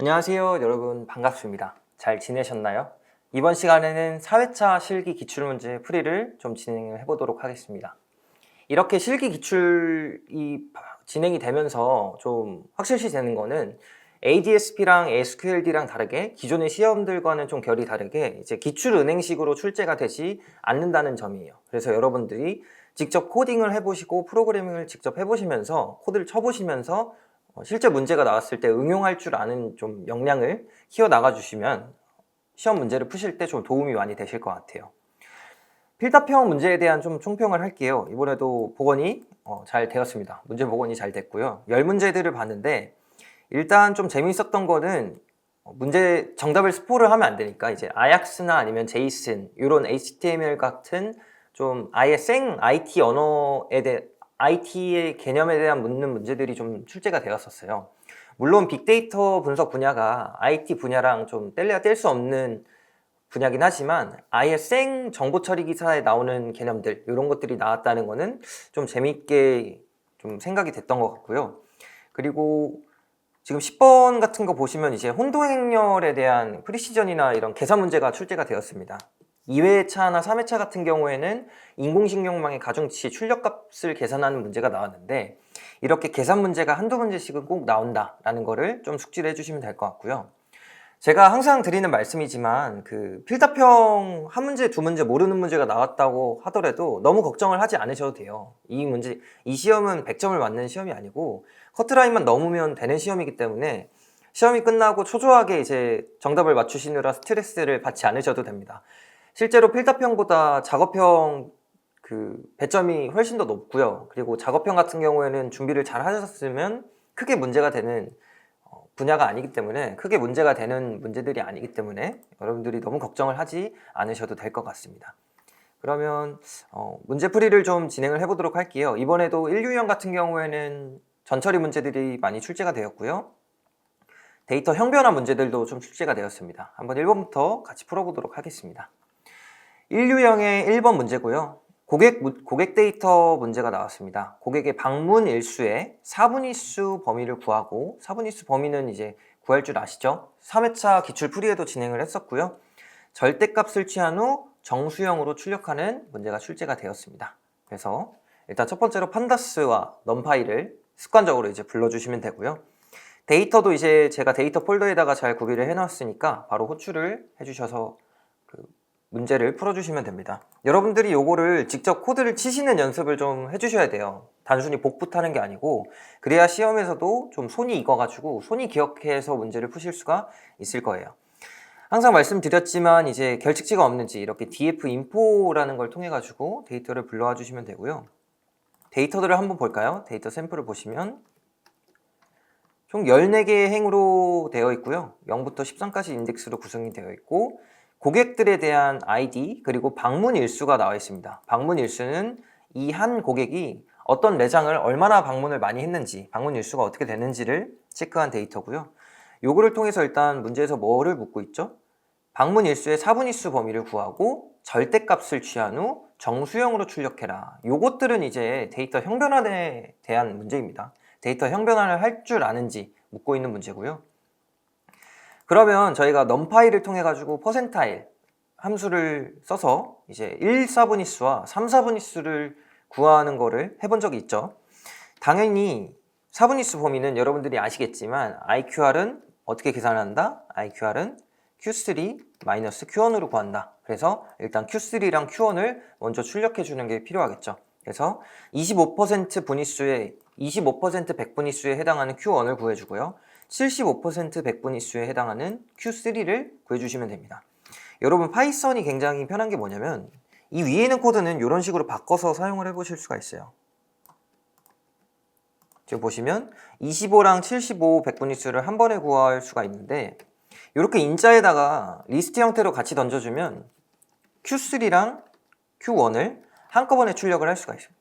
안녕하세요 여러분, 반갑습니다. 잘 지내셨나요? 이번 시간에는 4회차 실기 기출문제 풀이를 좀 진행을 해보도록 하겠습니다. 이렇게 실기 기출이 진행이 되면서 좀 확실시 되는 거는 ADS-B랑 SQLD랑 다르게 기존의 시험들과는 좀 결이 다르게 이제 기출 은행식으로 출제가 되지 않는다는 점이에요. 그래서 여러분들이 직접 코딩을 해보시고 프로그래밍을 직접 해보시면서 코드를 쳐보시면서 실제 문제가 나왔을 때 응용할 줄 아는 좀 역량을 키워나가 주시면 시험 문제를 푸실 때 좀 도움이 많이 되실 것 같아요. 필답형 문제에 대한 좀 총평을 할게요. 이번에도 복원이 잘 되었습니다. 문제 복원이 잘 됐고요. 10문제들을 봤는데 일단 좀 재미있었던 거는 문제 정답을 스포를 하면 안 되니까 이제 아약스나 아니면 제이슨 이런 HTML 같은 좀 아예 생 IT 언어에 대해 IT의 개념에 대한 묻는 문제들이 좀 출제가 되었었어요. 물론 빅데이터 분석 분야가 IT 분야랑 좀 뗄래야 뗄 수 없는 분야긴 하지만 아예 생 정보 처리 기사에 나오는 개념들 이런 것들이 나왔다는 거는 좀 재미있게 좀 생각이 됐던 것 같고요. 그리고 지금 10번 같은 거 보시면 이제 혼동행렬에 대한 프리시전이나 이런 계산 문제가 출제가 되었습니다. 2회차나 3회차 같은 경우에는 인공신경망의 가중치 출력값을 계산하는 문제가 나왔는데 이렇게 계산 문제가 한두 문제씩은 꼭 나온다라는 거를 좀 숙지를 해주시면 될 것 같고요. 제가 항상 드리는 말씀이지만 그 필답형 한 문제, 두 문제 모르는 문제가 나왔다고 하더라도 너무 걱정을 하지 않으셔도 돼요. 이 시험은 100점을 맞는 시험이 아니고 커트라인만 넘으면 되는 시험이기 때문에 시험이 끝나고 초조하게 이제 정답을 맞추시느라 스트레스를 받지 않으셔도 됩니다. 실제로 필답형보다 작업형 그 배점이 훨씬 더 높고요. 그리고 작업형 같은 경우에는 준비를 잘 하셨으면 크게 문제가 되는 분야가 아니기 때문에 크게 문제가 되는 문제들이 아니기 때문에 여러분들이 너무 걱정을 하지 않으셔도 될 것 같습니다. 그러면 문제풀이를 좀 진행을 해보도록 할게요. 이번에도 1유형 같은 경우에는 전처리 문제들이 많이 출제가 되었고요. 데이터 형변화 문제들도 좀 출제가 되었습니다. 한번 1번부터 같이 풀어보도록 하겠습니다. 1유형의 1번 문제고요. 고객 데이터 문제가 나왔습니다. 고객의 방문 일수의 4분위수 범위를 구하고 4분위수 범위는 이제 구할 줄 아시죠? 3회차 기출 풀이에도 진행을 했었고요. 절대값을 취한 후 정수형으로 출력하는 문제가 출제가 되었습니다. 그래서 일단 첫 번째로 판다스와 넘파이를 습관적으로 이제 불러주시면 되고요. 데이터도 이제 제가 데이터 폴더에다가 잘 구비를 해놨으니까 바로 호출을 해주셔서 문제를 풀어주시면 됩니다. 여러분들이 요거를 직접 코드를 치시는 연습을 좀 해주셔야 돼요. 단순히 복붙하는 게 아니고 그래야 시험에서도 좀 손이 익어가지고 손이 기억해서 문제를 푸실 수가 있을 거예요. 항상 말씀드렸지만 이제 결칙지가 없는지 이렇게 df info라는 걸 통해 가지고 데이터를 불러와 주시면 되고요. 데이터들을 한번 볼까요? 데이터 샘플을 보시면 총 14개의 행으로 되어 있고요. 0부터 13까지 인덱스로 구성이 되어 있고 고객들에 대한 아이디 그리고 방문 일수가 나와 있습니다. 방문 일수는 이 한 고객이 어떤 매장을 얼마나 방문을 많이 했는지 방문 일수가 어떻게 되는지를 체크한 데이터고요. 요거를 통해서 일단 문제에서 뭐를 묻고 있죠? 방문 일수의 4분위수 범위를 구하고 절대값을 취한 후 정수형으로 출력해라. 요것들은 이제 데이터 형변화에 대한 문제입니다. 데이터 형변화를 할 줄 아는지 묻고 있는 문제고요. 그러면 저희가 넘파이를 통해 가지고 퍼센타일 함수를 써서 이제 1, 4분위수와 3, 4분위수를 구하는 거를 해본 적이 있죠. 당연히 4분위수 범위는 여러분들이 아시겠지만 IQR은 어떻게 계산한다? IQR은 Q3-Q1으로 구한다. 그래서 일단 Q3랑 Q1을 먼저 출력해 주는 게 필요하겠죠. 그래서 25% 분위수에 25% 백분위수에 해당하는 Q1을 구해주고요. 75% 백분위수에 해당하는 Q3를 구해주시면 됩니다. 여러분 파이썬이 굉장히 편한 게 뭐냐면 이 위에 있는 코드는 이런 식으로 바꿔서 사용을 해보실 수가 있어요. 지금 보시면 25랑 75 백분위수를 한 번에 구할 수가 있는데 이렇게 인자에다가 리스트 형태로 같이 던져주면 Q3랑 Q1을 한꺼번에 출력을 할 수가 있습니다.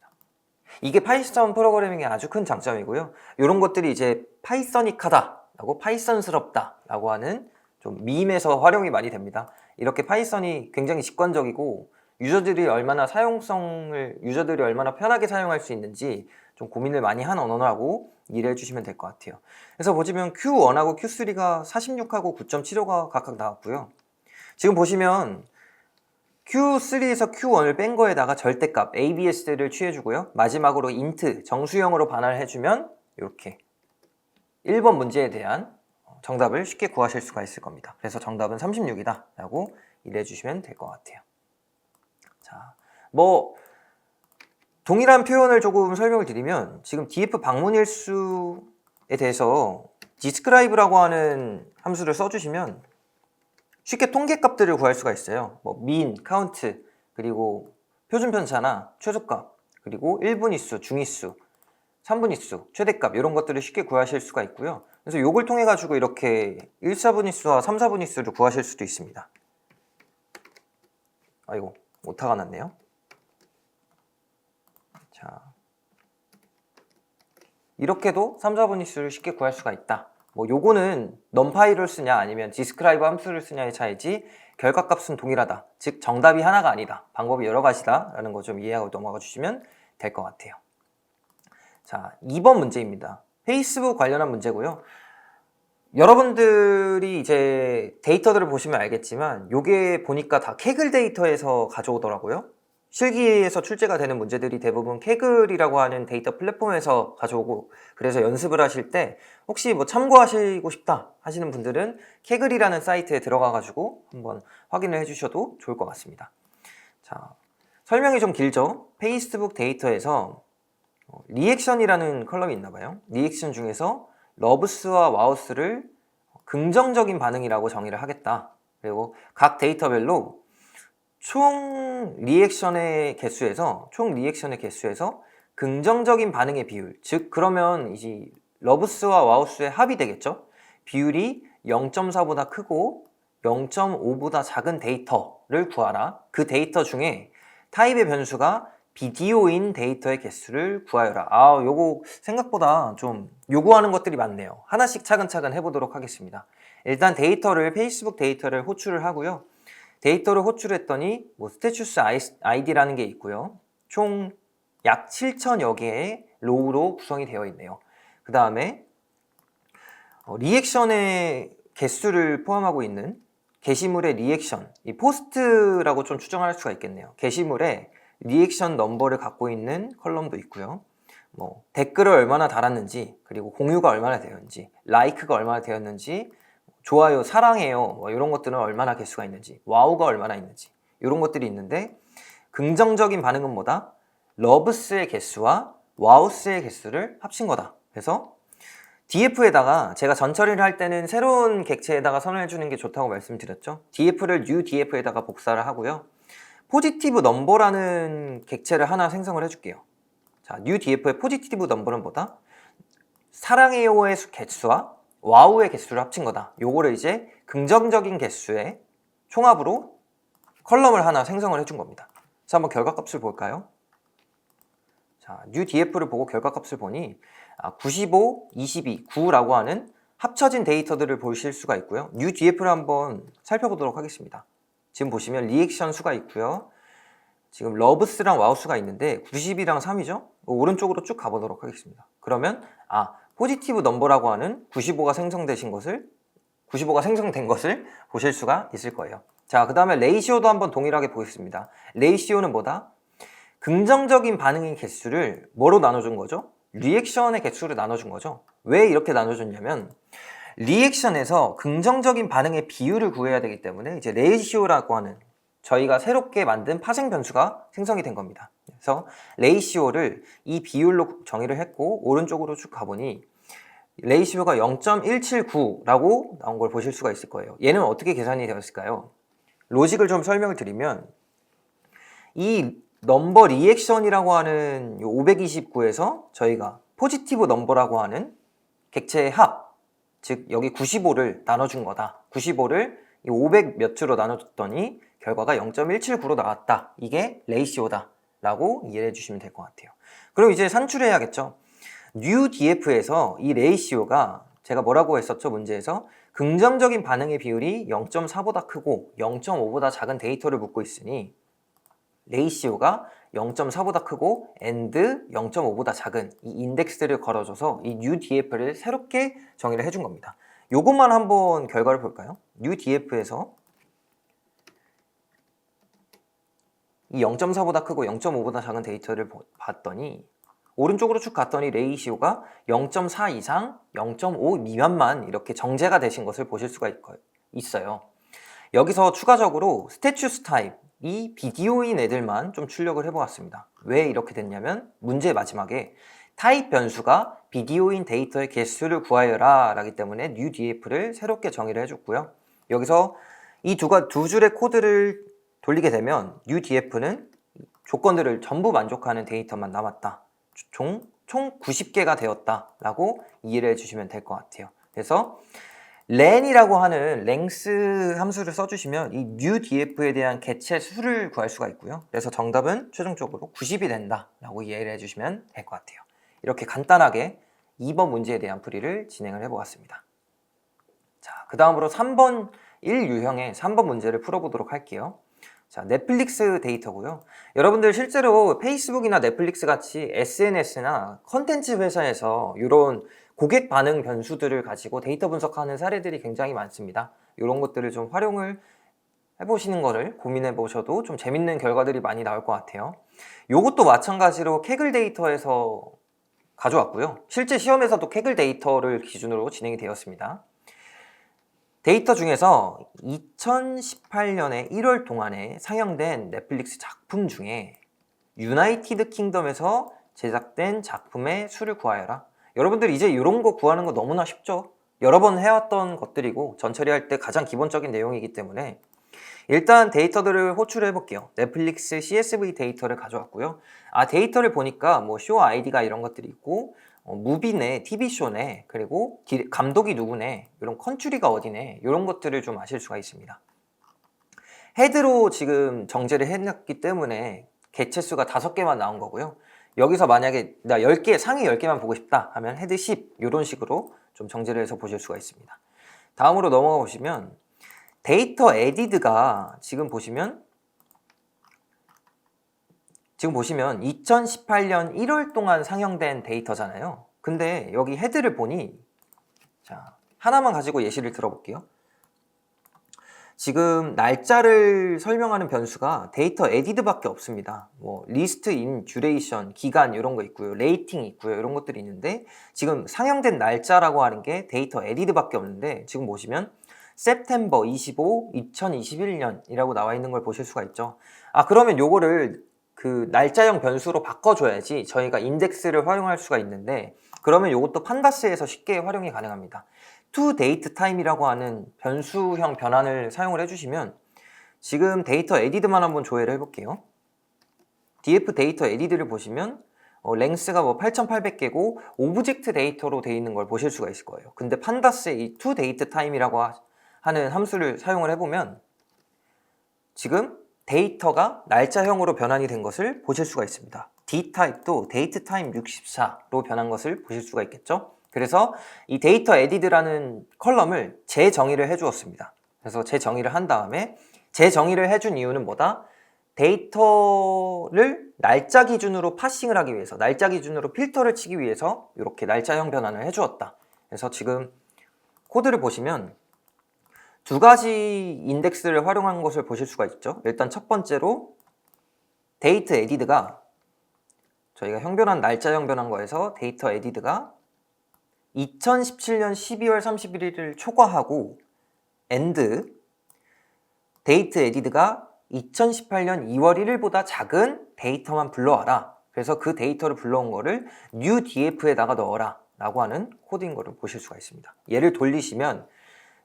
이게 파이썬 프로그래밍의 아주 큰 장점이고요. 이런 것들이 이제 파이썬이하다 라고 파이썬스럽다 라고 하는 좀 밈에서 활용이 많이 됩니다. 이렇게 파이썬이 굉장히 직관적이고 유저들이 얼마나 편하게 사용할 수 있는지 좀 고민을 많이 한 언어라고 이해해 주시면 될 것 같아요. 그래서 보시면 Q1하고 Q3가 46하고 9.75가 각각 나왔고요. 지금 보시면 Q3에서 Q1을 뺀 거에다가 절대값 ABS를 취해주고요. 마지막으로 int 정수형으로 반환해주면 이렇게 1번 문제에 대한 정답을 쉽게 구하실 수가 있을 겁니다. 그래서 정답은 36이다 라고 이해해 주시면 될 것 같아요. 자, 동일한 표현을 조금 설명을 드리면 지금 df 방문일수에 대해서 describe라고 하는 함수를 써주시면 쉽게 통계값들을 구할 수가 있어요. mean, count, 그리고 표준편차나 최소값, 그리고 1분위수, 중위수, 3분위수, 최대값 이런 것들을 쉽게 구하실 수가 있고요. 그래서 이걸 통해 가지고 이렇게 1, 4분위수와 3, 4분위수를 구하실 수도 있습니다. 아이고, 오타가 났네요. 자, 이렇게도 3, 4분위수를 쉽게 구할 수가 있다. 요거는 numPy를 쓰냐 아니면 describe 함수를 쓰냐의 차이지 결과값은 동일하다. 즉 정답이 하나가 아니다. 방법이 여러 가지다 라는 거 좀 이해하고 넘어가 주시면 될 것 같아요. 자, 2번 문제입니다. 페이스북 관련한 문제고요. 여러분들이 이제 데이터들을 보시면 알겠지만 요게 보니까 다 케글 데이터에서 가져오더라고요. 실기에서 출제가 되는 문제들이 대부분 케글이라고 하는 데이터 플랫폼에서 가져오고, 그래서 연습을 하실 때 혹시 참고하시고 싶다 하시는 분들은 케글이라는 사이트에 들어가 가지고 한번 확인을 해 주셔도 좋을 것 같습니다. 자, 설명이 좀 길죠? 페이스북 데이터에서 리액션이라는 컬럼이 있나 봐요. 리액션 중에서 러브스와 와우스를 긍정적인 반응이라고 정의를 하겠다. 그리고 각 데이터별로 총 리액션의 개수에서 긍정적인 반응의 비율, 즉 그러면 이제 러브스와 와우스의 합이 되겠죠. 비율이 0.4보다 크고 0.5보다 작은 데이터를 구하라. 그 데이터 중에 타입의 변수가 비디오인 데이터의 개수를 구하여라. 요거 생각보다 좀 요구하는 것들이 많네요. 하나씩 차근차근 해보도록 하겠습니다. 일단 페이스북 데이터를 호출을 하고요. 데이터를 호출했더니 스태투스 아이디라는 게 있고요. 총 약 7,000여 개의 로우로 구성이 되어 있네요. 그 다음에 리액션의 개수를 포함하고 있는 게시물의 리액션, 이 포스트라고 좀 추정할 수가 있겠네요. 게시물에 리액션 넘버를 갖고 있는 컬럼도 있고요. 댓글을 얼마나 달았는지, 그리고 공유가 얼마나 되었는지, 라이크가 얼마나 되었는지, 좋아요, 사랑해요, 이런 것들은 얼마나 개수가 있는지, 와우가 얼마나 있는지, 이런 것들이 있는데, 긍정적인 반응은 뭐다? 러브스의 개수와 와우스의 개수를 합친 거다. 그래서 df에다가 제가 전처리를 할 때는 새로운 객체에다가 선언해 주는 게 좋다고 말씀드렸죠. df를 new df에다가 복사를 하고요. 포지티브 넘버라는 객체를 하나 생성을 해줄게요. 자, new df의 포지티브 넘버는 뭐다? 사랑해요의 개수와 와우의 개수를 합친 거다. 요거를 이제 긍정적인 개수의 총합으로 컬럼을 하나 생성을 해준 겁니다. 그래서 한번 결과값을 볼까요? 자, new df를 보고 결과값을 보니 95, 22, 9라고 하는 합쳐진 데이터들을 보실 수가 있고요. new df를 한번 살펴보도록 하겠습니다. 지금 보시면 리액션 수가 있고요. 지금 러브스랑 와우스가 있는데 90이랑 3이죠? 오른쪽으로 쭉 가보도록 하겠습니다. 그러면 포지티브 넘버라고 하는 95가 생성된 것을 보실 수가 있을 거예요. 자, 그 다음에 레이시오도 한번 동일하게 보겠습니다. 레이시오는 뭐다? 긍정적인 반응의 개수를 뭐로 나눠준 거죠? 리액션의 개수를 나눠준 거죠. 왜 이렇게 나눠줬냐면 리액션에서 긍정적인 반응의 비율을 구해야 되기 때문에 이제 레이시오라고 하는 저희가 새롭게 만든 파생 변수가 생성이 된 겁니다. 그래서 레이시오를 이 비율로 정의를 했고 오른쪽으로 쭉 가보니 레이시오가 0.179라고 나온 걸 보실 수가 있을 거예요. 얘는 어떻게 계산이 되었을까요? 로직을 좀 설명을 드리면 이 넘버 리액션이라고 하는 529에서 저희가 포지티브 넘버라고 하는 객체의 합, 즉 여기 95를 나눠준 거다. 95를 500 몇 주로 나눠줬더니 결과가 0.179로 나왔다. 이게 레이시오다 라고 이해해 주시면 될 것 같아요. 그럼 이제 산출해야겠죠. new df에서 이 레이시오가 제가 뭐라고 했었죠? 문제에서 긍정적인 반응의 비율이 0.4보다 크고 0.5보다 작은 데이터를 묻고 있으니 레이시오가 0.4보다 크고 and 0.5보다 작은 이 인덱스를 걸어줘서 이 UDF를 새롭게 정의를 해준 겁니다. 요것만 한번 결과를 볼까요? UDF에서 이 0.4보다 크고 0.5보다 작은 데이터를 봤더니 오른쪽으로 쭉 갔더니 레이시오가 0.4 이상, 0.5 미만만 이렇게 정제가 되신 것을 보실 수가 있어요. 여기서 추가적으로 스태츄스 타입, 이 비디오인 애들만 좀 출력을 해보았습니다. 왜 이렇게 됐냐면 문제의 마지막에 타입 변수가 비디오인 데이터의 개수를 구하여라 라기 때문에 newDF를 새롭게 정의를 해줬고요. 여기서 이 두 줄의 코드를 돌리게 되면 newDF는 조건들을 전부 만족하는 데이터만 남았다. 총 90개가 되었다 라고 이해를 해주시면 될 것 같아요. 그래서 len이라고 하는 length 함수를 써주시면 이 newDF에 대한 개체 수를 구할 수가 있고요. 그래서 정답은 최종적으로 90이 된다 라고 이해를 해주시면 될 것 같아요. 이렇게 간단하게 2번 문제에 대한 풀이를 진행을 해보았습니다. 자, 그 다음으로 3번 1유형의 3번 문제를 풀어보도록 할게요. 자, 넷플릭스 데이터고요. 여러분들 실제로 페이스북이나 넷플릭스 같이 SNS나 컨텐츠 회사에서 이런 고객 반응 변수들을 가지고 데이터 분석하는 사례들이 굉장히 많습니다. 이런 것들을 좀 활용을 해보시는 거를 고민해 보셔도 좀 재밌는 결과들이 많이 나올 것 같아요. 이것도 마찬가지로 케글 데이터에서 가져왔고요. 실제 시험에서도 케글 데이터를 기준으로 진행이 되었습니다. 데이터 중에서 2018년에 1월 동안에 상영된 넷플릭스 작품 중에 유나이티드 킹덤에서 제작된 작품의 수를 구하여라. 여러분들 이제 이런 거 구하는 거 너무나 쉽죠? 여러 번 해왔던 것들이고 전 처리할 때 가장 기본적인 내용이기 때문에 일단 데이터들을 호출해 볼게요. 넷플릭스 CSV 데이터를 가져왔고요. 데이터를 보니까 뭐 쇼 아이디가 이런 것들이 있고 무비네, TV쇼네, 그리고 감독이 누구네, 이런 컨트리가 어디네, 이런 것들을 좀 아실 수가 있습니다. 헤드로 지금 정제를 해놨기 때문에 개체수가 5개만 나온 거고요. 여기서 만약에 나 10개, 상위 10개만 보고 싶다 하면 헤드 10 이런 식으로 좀 정제를 해서 보실 수가 있습니다. 다음으로 넘어가 보시면 데이터 에디드가 지금 보시면 2018년 1월 동안 상영된 데이터잖아요. 근데 여기 헤드를 보니 자, 하나만 가지고 예시를 들어볼게요. 지금 날짜를 설명하는 변수가 데이터 에디드밖에 없습니다. 뭐 리스트 인 듀레이션, 기간 이런 거 있고요. 레이팅 있고요. 이런 것들이 있는데 지금 상영된 날짜라고 하는 게 데이터 에디드밖에 없는데 지금 보시면 September 25, 2021년이라고 나와 있는 걸 보실 수가 있죠. 그러면 요거를 그 날짜형 변수로 바꿔줘야지 저희가 인덱스를 활용할 수가 있는데 그러면 이것도 판다스에서 쉽게 활용이 가능합니다. toDateTime이라고 하는 변수형 변환을 사용을 해주시면 지금 데이터 에디드만 한번 조회를 해볼게요. df 데이터 에디드를 보시면 랭스가 뭐 8800개고 오브젝트 데이터로 되어 있는 걸 보실 수가 있을 거예요. 근데 판다스의 이 toDateTime이라고 하는 함수를 사용을 해보면 지금 데이터가 날짜형으로 변환이 된 것을 보실 수가 있습니다. d타입도 datetime 64로 변한 것을 보실 수가 있겠죠. 그래서 이 데이터 에디드라는 컬럼을 재정의를 해주었습니다. 그래서 재정의를 한 다음에 재정의를 해준 이유는 뭐다? 데이터를 날짜 기준으로 파싱을 하기 위해서 날짜 기준으로 필터를 치기 위해서 이렇게 날짜형 변환을 해주었다. 그래서 지금 코드를 보시면 두 가지 인덱스를 활용한 것을 보실 수가 있죠. 일단 첫 번째로 데이터 에디드가 저희가 형변한 날짜형 변한 거에서 데이터 에디드가 2017년 12월 31일을 초과하고 and 데이터 에디드가 2018년 2월 1일보다 작은 데이터만 불러와라. 그래서 그 데이터를 불러온 거를 newDF에다가 넣어라 라고 하는 코드인 거를 보실 수가 있습니다. 얘를 돌리시면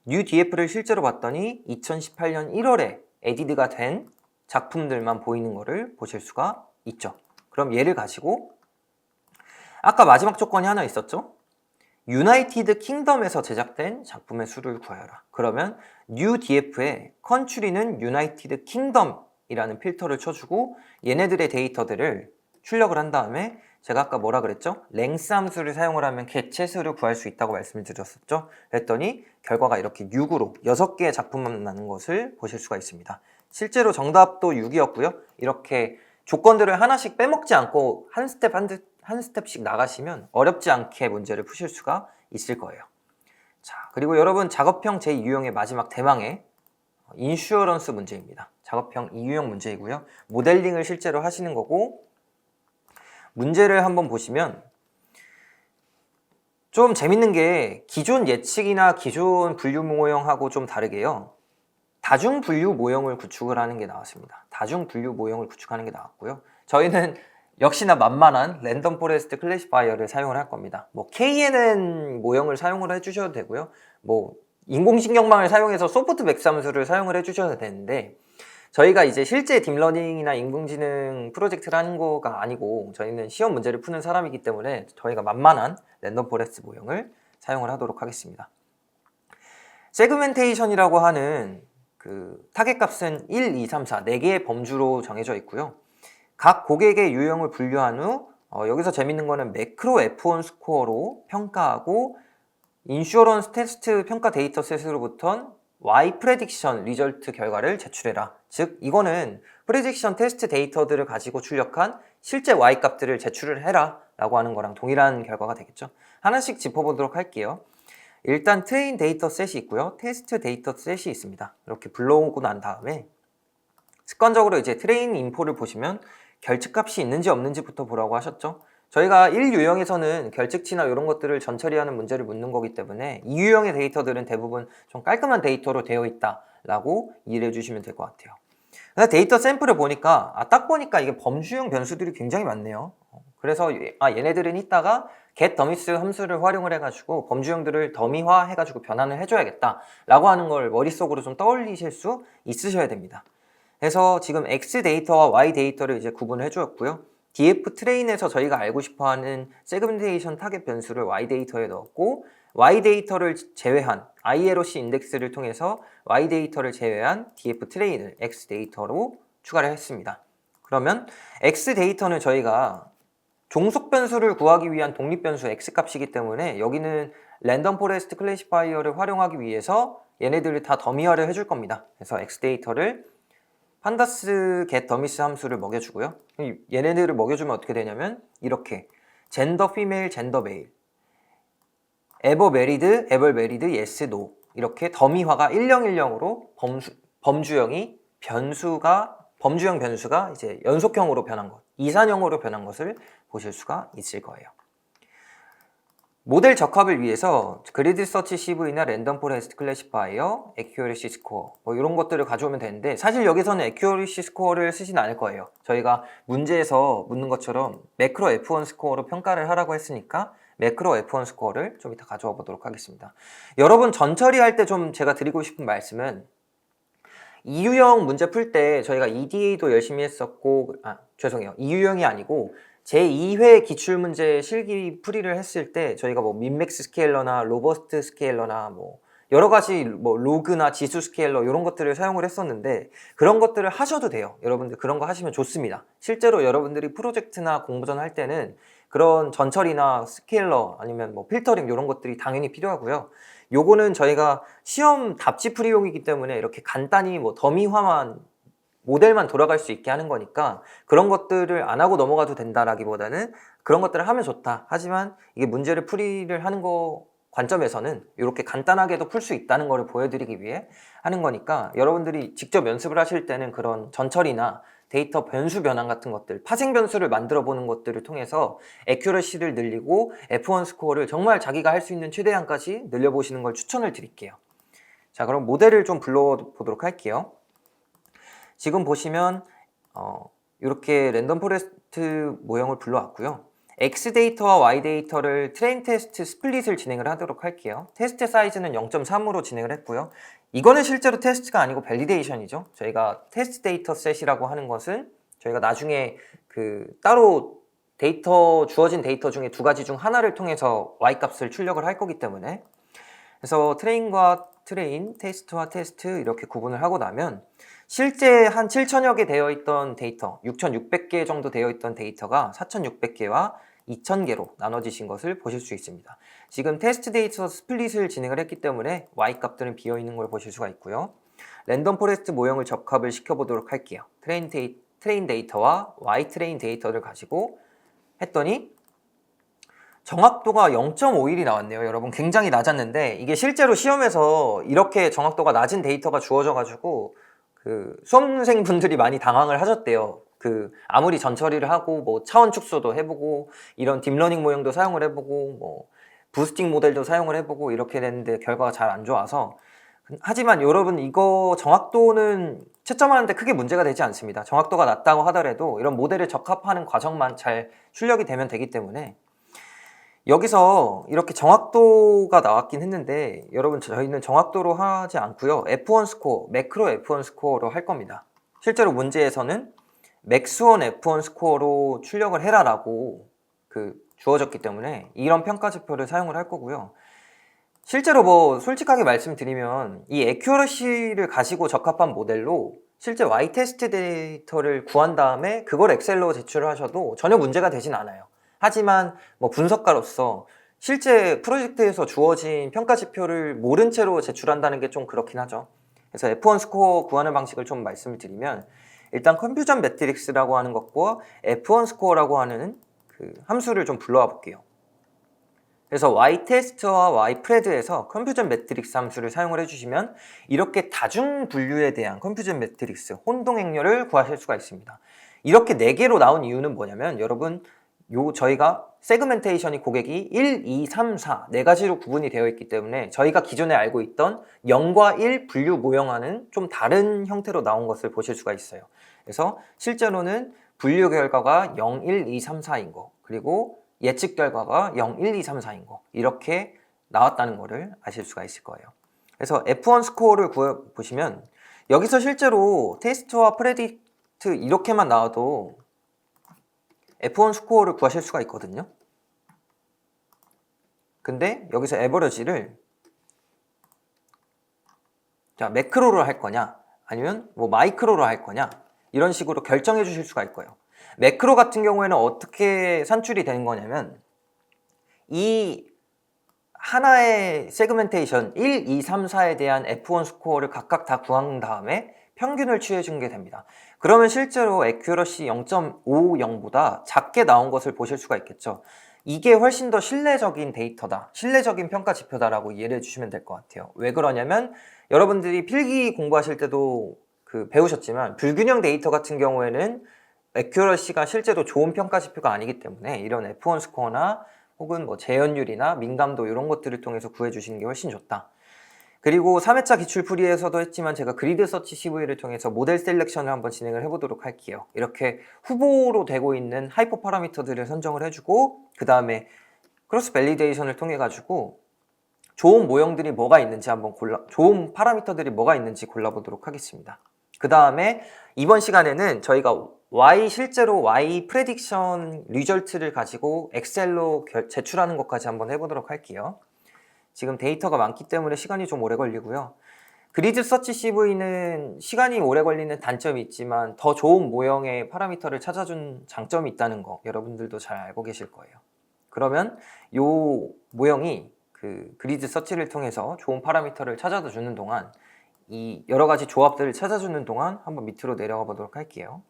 newDF를 실제로 봤더니 2018년 1월에 에디드가 된 작품들만 보이는 거를 보실 수가 있죠. 그럼 얘를 가지고 아까 마지막 조건이 하나 있었죠? 유나이티드 킹덤에서 제작된 작품의 수를 구하여라. 그러면 newDF에 컨트리는 유나이티드 킹덤이라는 필터를 쳐주고 얘네들의 데이터들을 출력을 한 다음에 제가 아까 뭐라 그랬죠? length 함수를 사용을 하면 개체수를 구할 수 있다고 말씀을 드렸었죠? 그랬더니 결과가 이렇게 6으로 6개의 작품만 나는 것을 보실 수가 있습니다. 실제로 정답도 6이었고요. 이렇게 조건들을 하나씩 빼먹지 않고 한 스텝씩 나가시면 어렵지 않게 문제를 푸실 수가 있을 거예요. 자, 그리고 여러분 작업형 제2유형의 마지막 대망의 인슈어런스 문제입니다. 작업형 2유형 문제이고요. 모델링을 실제로 하시는 거고, 문제를 한번 보시면 좀 재밌는 게 기존 예측이나 기존 분류 모형하고 좀 다르게요. 다중 분류 모형을 구축을 하는 게 나왔습니다. 다중 분류 모형을 구축하는 게 나왔고요. 저희는 역시나 만만한 랜덤 포레스트 클래시파이어를 사용을 할 겁니다. 뭐 KNN 모형을 사용을 해주셔도 되고요. 뭐 인공신경망을 사용해서 소프트 맥스 함수를 사용을 해주셔도 되는데, 저희가 이제 실제 딥러닝이나 인공지능 프로젝트를 하는 거가 아니고 저희는 시험 문제를 푸는 사람이기 때문에 저희가 만만한 랜덤 포레스트 모형을 사용을 하도록 하겠습니다. 세그멘테이션이라고 하는 그 타겟 값은 1, 2, 3, 4 4개의 범주로 정해져 있고요. 각 고객의 유형을 분류한 후 여기서 재밌는 거는 매크로 F1 스코어로 평가하고 인슈어런스 테스트 평가 데이터셋으로부터 Y 프레딕션 리절트 결과를 제출해라. 즉 이거는 프레딕션 테스트 데이터들을 가지고 출력한 실제 Y 값들을 제출을 해라 라고 하는 거랑 동일한 결과가 되겠죠. 하나씩 짚어보도록 할게요. 일단 트레인 데이터셋이 있고요. 테스트 데이터셋이 있습니다. 이렇게 불러오고 난 다음에 습관적으로 이제 트레인 인포를 보시면 결측값이 있는지 없는지부터 보라고 하셨죠. 저희가 1유형에서는 결측치나 이런 것들을 전처리하는 문제를 묻는 거기 때문에 2유형의 데이터들은 대부분 좀 깔끔한 데이터로 되어 있다라고 이해해 주시면 될 것 같아요. 데이터 샘플을 보니까 딱 보니까 이게 범주형 변수들이 굉장히 많네요. 그래서 얘네들은 이따가 get dummies 함수를 활용을 해가지고 범주형들을 더미화 해가지고 변환을 해줘야겠다라고 하는 걸 머릿속으로 좀 떠올리실 수 있으셔야 됩니다. 그래서 지금 X 데이터와 Y 데이터를 이제 구분을 해주었고요. DF 트레인에서 저희가 알고 싶어하는 세그멘테이션 타겟 변수를 Y 데이터에 넣었고, Y 데이터를 제외한 ILOC 인덱스를 통해서 Y 데이터를 제외한 DF 트레인을 X 데이터로 추가를 했습니다. 그러면 X 데이터는 저희가 종속 변수를 구하기 위한 독립 변수 X 값이기 때문에 여기는 랜덤 포레스트 클래시파이어를 활용하기 위해서 얘네들을 다 더미화를 해줄 겁니다. 그래서 X 데이터를 판다스 get dummies 함수를 먹여주고요. 얘네들을 먹여주면 어떻게 되냐면 이렇게 젠더 피메일, 젠더 메일, ever married, ever married, yes, no 이렇게 더미화가 1010으로 범주형 변수가 이제 연속형으로 변한 것, 이산형으로 변한 것을 보실 수가 있을 거예요. 모델 적합을 위해서 그리드 서치 CV나 랜덤 포레스트 클래시파이어, 애큐어리시 스코어 뭐 이런 것들을 가져오면 되는데, 사실 여기서는 애큐어리시 스코어를 쓰진 않을 거예요. 저희가 문제에서 묻는 것처럼 매크로 F1 스코어로 평가를 하라고 했으니까 매크로 F1 스코어를 좀 이따 가져와 보도록 하겠습니다. 여러분 전처리할 때 좀 제가 드리고 싶은 말씀은, 2유형 문제 풀 때 저희가 EDA도 열심히 했었고, 죄송해요. 2유형이 아니고 제2회 기출문제 실기 풀이를 했을 때 저희가 뭐 민맥스 스케일러나 로버스트 스케일러나 뭐 여러 가지 뭐 로그나 지수 스케일러 이런 것들을 사용을 했었는데, 그런 것들을 하셔도 돼요. 여러분들 그런 거 하시면 좋습니다. 실제로 여러분들이 프로젝트나 공모전 할 때는 그런 전처리나 스케일러 아니면 뭐 필터링 이런 것들이 당연히 필요하고요. 요거는 저희가 시험 답지 풀이용이기 때문에 이렇게 간단히 뭐 더미화만 모델만 돌아갈 수 있게 하는 거니까 그런 것들을 안 하고 넘어가도 된다라기보다는 그런 것들을 하면 좋다. 하지만 이게 문제를 풀이를 하는 거 관점에서는 이렇게 간단하게도 풀 수 있다는 거를 보여드리기 위해 하는 거니까, 여러분들이 직접 연습을 하실 때는 그런 전처리나 데이터 변수 변환 같은 것들, 파생 변수를 만들어 보는 것들을 통해서 애큐러시를 늘리고 F1 스코어를 정말 자기가 할 수 있는 최대한까지 늘려보시는 걸 추천을 드릴게요. 자, 그럼 모델을 좀 불러보도록 할게요. 지금 보시면 이렇게 랜덤 포레스트 모형을 불러왔고요. X 데이터와 Y 데이터를 트레인 테스트 스플릿을 진행을 하도록 할게요. 테스트 사이즈는 0.3으로 진행을 했고요. 이거는 실제로 테스트가 아니고 밸리데이션이죠. 저희가 테스트 데이터 셋이라고 하는 것은 저희가 나중에 따로 주어진 데이터 중에 두 가지 중 하나를 통해서 Y 값을 출력을 할 거기 때문에, 그래서 트레인과 트레인, 테스트와 테스트 이렇게 구분을 하고 나면 실제 한 7,000여 개 되어 있던 데이터, 6,600개 정도 되어 있던 데이터가 4,600개와 2,000개로 나눠지신 것을 보실 수 있습니다. 지금 테스트 데이터 스플릿을 진행을 했기 때문에 Y 값들은 비어 있는 걸 보실 수가 있고요. 랜덤 포레스트 모형을 적합을 시켜보도록 할게요. 트레인 트레인 데이터와 Y 트레인 데이터를 가지고 했더니 정확도가 0.51이 나왔네요. 여러분 굉장히 낮았는데 이게 실제로 시험에서 이렇게 정확도가 낮은 데이터가 주어져 가지고 그 수험생분들이 많이 당황을 하셨대요. 그 아무리 전처리를 하고 뭐 차원 축소도 해보고 이런 딥러닝 모형도 사용을 해보고 뭐 부스팅 모델도 사용을 해보고 이렇게 됐는데 결과가 잘 안 좋아서. 하지만 여러분 이거 정확도는 채점하는데 크게 문제가 되지 않습니다. 정확도가 낮다고 하더라도 이런 모델을 적합하는 과정만 잘 출력이 되면 되기 때문에 여기서 이렇게 정확도가 나왔긴 했는데 여러분 저희는 정확도로 하지 않고요. F1 스코어, 매크로 F1 스코어로 할 겁니다. 실제로 문제에서는 맥스원 F1 스코어로 출력을 해라 라고 주어졌기 때문에 이런 평가지표를 사용을 할 거고요. 실제로 뭐 솔직하게 말씀드리면 이 애큐러시를 가지고 적합한 모델로 실제 Y-테스트 데이터를 구한 다음에 그걸 엑셀로 제출을 하셔도 전혀 문제가 되진 않아요. 하지만 뭐 분석가로서 실제 프로젝트에서 주어진 평가 지표를 모른 채로 제출한다는 게 좀 그렇긴 하죠. 그래서 F1 스코어 구하는 방식을 좀 말씀을 드리면 일단 컴퓨전 매트릭스라고 하는 것과 F1 스코어라고 하는 그 함수를 좀 불러와 볼게요. 그래서 Y테스트와 Y프레드에서 컴퓨전 매트릭스 함수를 사용을 해주시면 이렇게 다중 분류에 대한 컴퓨전 매트릭스 혼동 행렬을 구하실 수가 있습니다. 이렇게 4개로 나온 이유는 뭐냐면 여러분 저희가 세그멘테이션이 고객이 1, 2, 3, 4 4가지로 구분이 되어 있기 때문에 저희가 기존에 알고 있던 0과 1 분류 모형화는 좀 다른 형태로 나온 것을 보실 수가 있어요. 그래서 실제로는 분류 결과가 0, 1, 2, 3, 4인 거 그리고 예측 결과가 0, 1, 2, 3, 4인 거 이렇게 나왔다는 거를 아실 수가 있을 거예요. 그래서 F1 스코어를 보시면 여기서 실제로 테스트와 프레딕트 이렇게만 나와도 F1 스코어를 구하실 수가 있거든요. 근데 여기서 에버러지를 자 매크로로 할 거냐 아니면 뭐 마이크로로 할 거냐 이런 식으로 결정해 주실 수가 있고요. 매크로 같은 경우에는 어떻게 산출이 되는 거냐면 이 하나의 세그멘테이션 1, 2, 3, 4에 대한 F1 스코어를 각각 다 구한 다음에 평균을 취해 준 게 됩니다. 그러면 실제로 애큐러시 0.50보다 작게 나온 것을 보실 수가 있겠죠. 이게 훨씬 더 신뢰적인 데이터다, 신뢰적인 평가 지표다라고 이해를 해주시면 될 것 같아요. 왜 그러냐면 여러분들이 필기 공부하실 때도 배우셨지만 불균형 데이터 같은 경우에는 애큐러시가 실제로 좋은 평가 지표가 아니기 때문에 이런 F1 스코어나 혹은 뭐 재현율이나 민감도 이런 것들을 통해서 구해주시는 게 훨씬 좋다. 그리고 3회차 기출풀이에서도 했지만 제가 그리드 서치 CV를 통해서 모델 셀렉션을 한번 진행을 해보도록 할게요. 이렇게 후보로 되고 있는 하이퍼 파라미터들을 선정을 해주고 그 다음에 크로스 밸리데이션을 통해 가지고 좋은 모형들이 뭐가 있는지 한번 좋은 파라미터들이 뭐가 있는지 골라보도록 하겠습니다. 그 다음에 이번 시간에는 저희가 실제로 Y 프레딕션 리절트를 가지고 엑셀로 제출하는 것까지 한번 해보도록 할게요. 지금 데이터가 많기 때문에 시간이 좀 오래 걸리고요. 그리드 서치 CV는 시간이 오래 걸리는 단점이 있지만 더 좋은 모형의 파라미터를 찾아준 장점이 있다는 거 여러분들도 잘 알고 계실 거예요. 그러면 이 모형이 그리드 서치를 통해서 좋은 파라미터를 찾아다 주는 동안 이 여러 가지 조합들을 찾아주는 동안 한번 밑으로 내려가 보도록 할게요.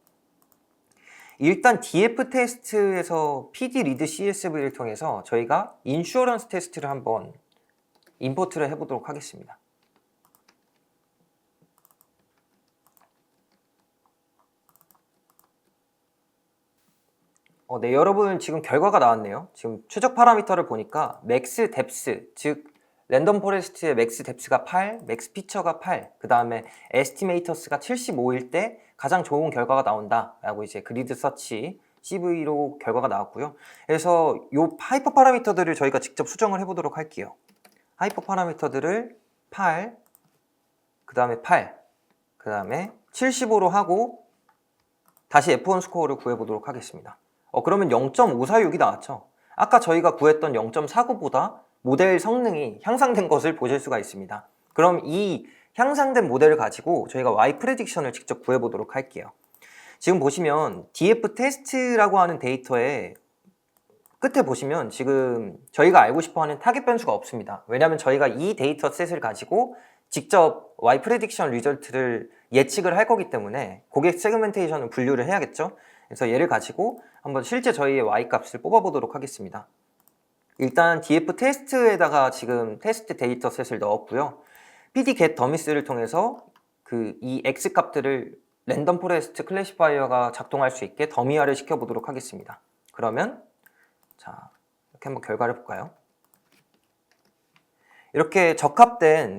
일단 DF 테스트에서 PD 리드 CSV를 통해서 저희가 인슈어런스 테스트를 한번 임포트를 해보도록 하겠습니다. 네, 여러분 지금 결과가 나왔네요. 지금 최적 파라미터를 보니까 맥스 뎁스, 즉 랜덤 포레스트의 맥스 뎁스가 8, 맥스 피처가 8, 그 다음에 에스티메이터스가 75일 때 가장 좋은 결과가 나온다 라고 이제 그리드 서치 CV로 결과가 나왔고요. 그래서 이 하이퍼 파라미터들을 저희가 직접 수정을 해보도록 할게요. 하이퍼 파라미터들을 8, 그 다음에 8, 그 다음에 75로 하고 다시 F1 스코어를 구해보도록 하겠습니다. 그러면 0.546이 나왔죠. 아까 저희가 구했던 0.49보다 모델 성능이 향상된 것을 보실 수가 있습니다. 그럼 이 향상된 모델을 가지고 저희가 Y 프레딕션을 직접 구해보도록 할게요. 지금 보시면 DF 테스트라고 하는 데이터에 끝에 보시면 지금 저희가 알고 싶어하는 타겟 변수가 없습니다. 왜냐하면 저희가 이 데이터 셋을 가지고 직접 Y 프레딕션 리절트를 예측을 할 거기 때문에 고객 세그멘테이션을 분류를 해야겠죠. 그래서 얘를 가지고 한번 실제 저희의 Y-값을 뽑아보도록 하겠습니다. 일단 df 테스트에다가 지금 테스트 데이터셋을 넣었고요. pd get 더미스를 통해서 이 X값들을 랜덤 포레스트 클래시파이어가 작동할 수 있게 더미화를 시켜보도록 하겠습니다. 그러면 자, 이렇게 한번 결과를 볼까요? 이렇게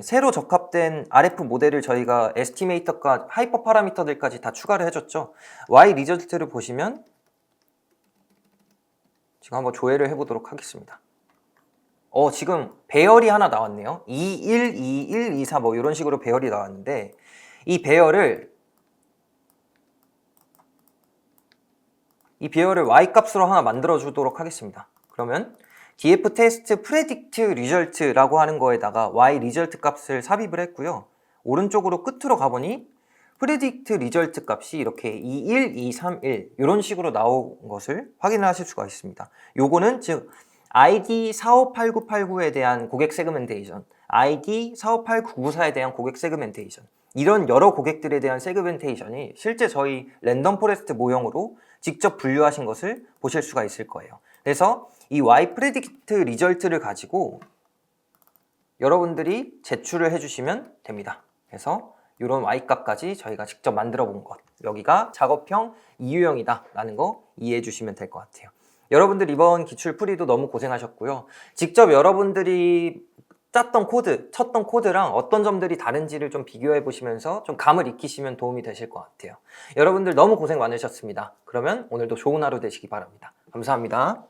새로 적합된 RF 모델을 저희가 에스티메이터과 하이퍼 파라미터들까지 다 추가를 해줬죠. Y 리저트를 보시면 지금 한번 조회를 해보도록 하겠습니다. 지금 배열이 하나 나왔네요. 21, 21, 24 뭐 이런 식으로 배열이 나왔는데 이 배열을 Y값으로 하나 만들어 주도록 하겠습니다. 그러면 df 테스트 프레딕트 리절트라고 하는 거에다가 Y 리절트 값을 삽입을 했고요. 오른쪽으로 끝으로 가보니 프레딕트 리절트 값이 이렇게 21, 231 이런 식으로 나온 것을 확인을 하실 수가 있습니다. 요거는 즉 ID 458989에 대한 고객 세그멘테이션, ID 458994에 대한 고객 세그멘테이션, 이런 여러 고객들에 대한 세그멘테이션이 실제 저희 랜덤 포레스트 모형으로 직접 분류하신 것을 보실 수가 있을 거예요. 그래서 이 Y 프레딕트 리절트를 가지고 여러분들이 제출을 해주시면 됩니다. 그래서 이런 Y값까지 저희가 직접 만들어 본 것, 여기가 작업형 이유형이다 라는 거 이해해 주시면 될 것 같아요. 여러분들 이번 기출 풀이도 너무 고생하셨고요. 직접 여러분들이 쳤던 코드랑 어떤 점들이 다른지를 좀 비교해 보시면서 좀 감을 익히시면 도움이 되실 것 같아요. 여러분들 너무 고생 많으셨습니다. 그러면 오늘도 좋은 하루 되시기 바랍니다. 감사합니다.